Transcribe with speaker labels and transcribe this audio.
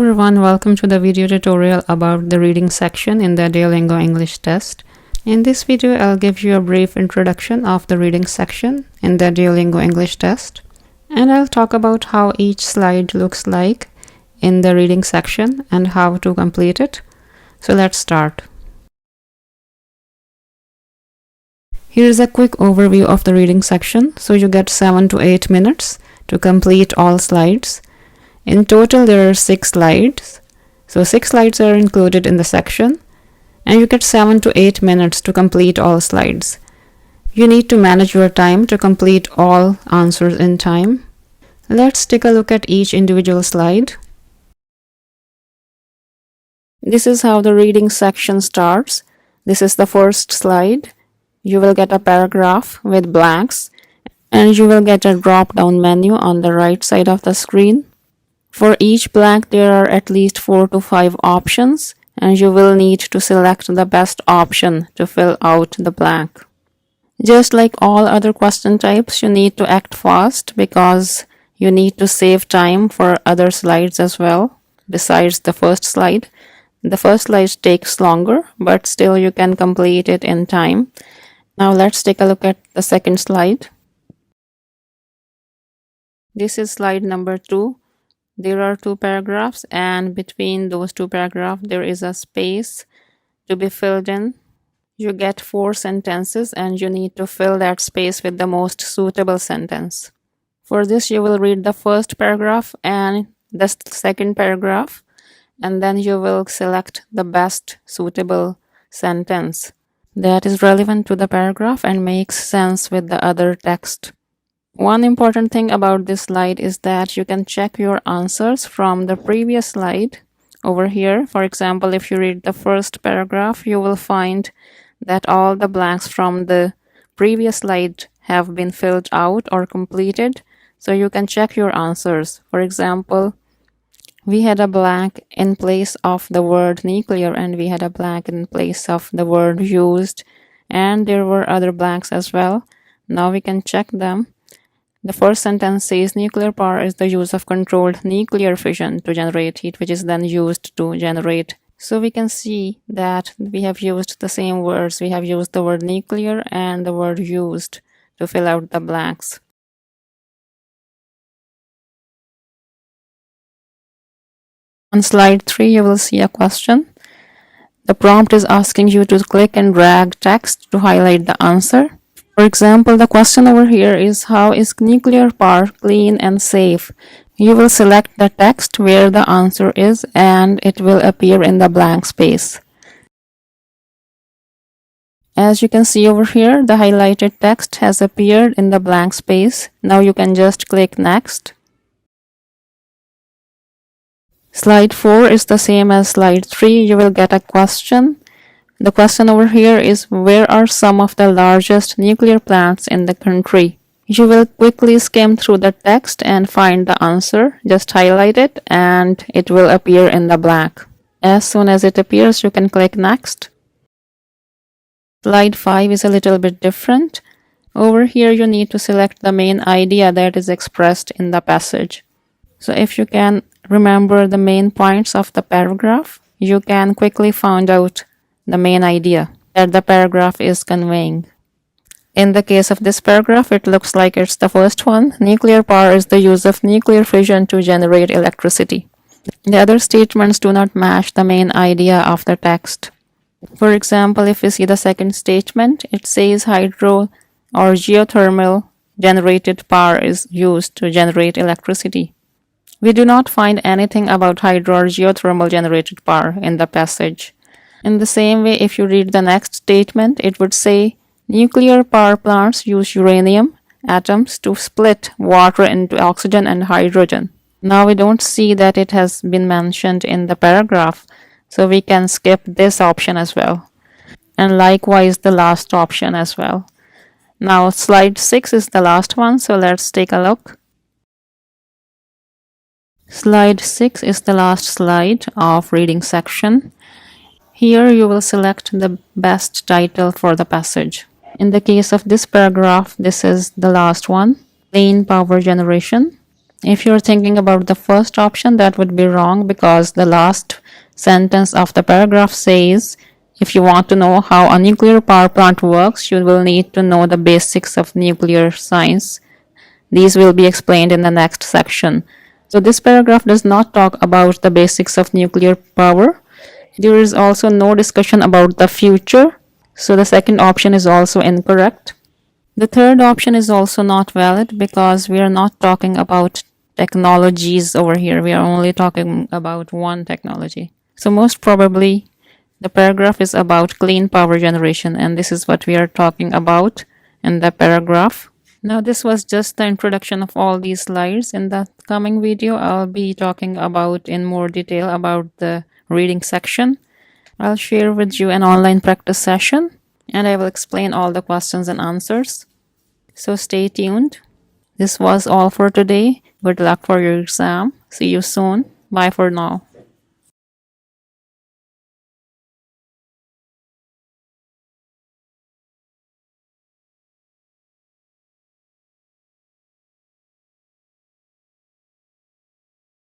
Speaker 1: everyone, welcome to the video tutorial about the reading section in the Duolingo English test. In this video, I'll give you a brief introduction of the reading section in the Duolingo English test, and I'll talk about how each slide looks like in the reading section and how to complete it. So let's start. Here's a quick overview of the reading section. So you get 7 to 8 minutes to complete all slides. In total, there are 6 slides. So 6 slides are included in the section, and you get 7 to 8 minutes to complete all slides. You need to manage your time to complete all answers in time. Let's take a look at each individual slide. This is how the reading section starts. This is the first slide. You will get a paragraph with blanks, and you will get a drop-down menu on the right side of the screen. For each blank, there are at least 4 to 5 options, and you will need to select the best option to fill out the blank. Just like all other question types, you need to act fast because you need to save time for other slides as well, besides the first slide. The first slide takes longer, but still you can complete it in time. Now let's take a look at the second slide. This is slide number 2. There are 2 paragraphs, and between those 2 paragraphs there is a space to be filled in. You get 4 sentences and you need to fill that space with the most suitable sentence. For this, you will read the first paragraph and the second paragraph, and then you will select the best suitable sentence that is relevant to the paragraph and makes sense with the other text. One important thing about this slide is that you can check your answers from the previous slide over here. For example, if you read the first paragraph, you will find that all the blanks from the previous slide have been filled out or completed, so you can check your answers. For example, we had a blank in place of the word nuclear, and we had a blank in place of the word used, and there were other blanks as well. Now we can check them. The first sentence says nuclear power is the use of controlled nuclear fission to generate heat, which is then used to generate. So we can see that we have used the same words. We have used the word nuclear and the word used to fill out the blanks. On slide 3, you will see a question. The prompt is asking you to click and drag text to highlight the answer. For example, the question over here is, how is nuclear power clean and safe? You will select the text where the answer is, and it will appear in the blank space. As you can see over here, the highlighted text has appeared in the blank space. Now you can just click next. Slide 4 is the same as slide 3. You will get a question. The question over here is, where are some of the largest nuclear plants in the country? You will quickly skim through the text and find the answer. Just highlight it and it will appear in the blank. As soon as it appears, you can click next. Slide 5 is a little bit different. Over here, you need to select the main idea that is expressed in the passage. So if you can remember the main points of the paragraph, you can quickly find out the main idea that the paragraph is conveying. In the case of this paragraph, it looks like it's the first one. Nuclear power is the use of nuclear fission to generate electricity. The other statements do not match the main idea of the text. For example, if we see the second statement, it says hydro or geothermal generated power is used to generate electricity. We do not find anything about hydro or geothermal generated power in the passage. In the same way, if you read the next statement, it would say, nuclear power plants use uranium atoms to split water into oxygen and hydrogen. Now we don't see that it has been mentioned in the paragraph, so we can skip this option as well. And likewise the last option as well. Now slide 6 is the last one, so let's take a look. Slide 6 is the last slide of reading section. Here you will select the best title for the passage. In the case of this paragraph, this is the last one, clean power generation. If you're thinking about the first option, that would be wrong because the last sentence of the paragraph says if you want to know how a nuclear power plant works, you will need to know the basics of nuclear science. These will be explained in the next section. So this paragraph does not talk about the basics of nuclear power. There is also no discussion about the future. So the second option is also incorrect. The third option is also not valid because we are not talking about technologies over here. We are only talking about one technology. So most probably the paragraph is about clean power generation, and this is what we are talking about in the paragraph. Now this was just the introduction of all these slides. In the coming video, I'll be talking about in more detail about the reading section. I'll share with you an online practice session and I will explain all the questions and answers. So stay tuned. This was all for today. Good luck for your exam. See you soon. Bye for now.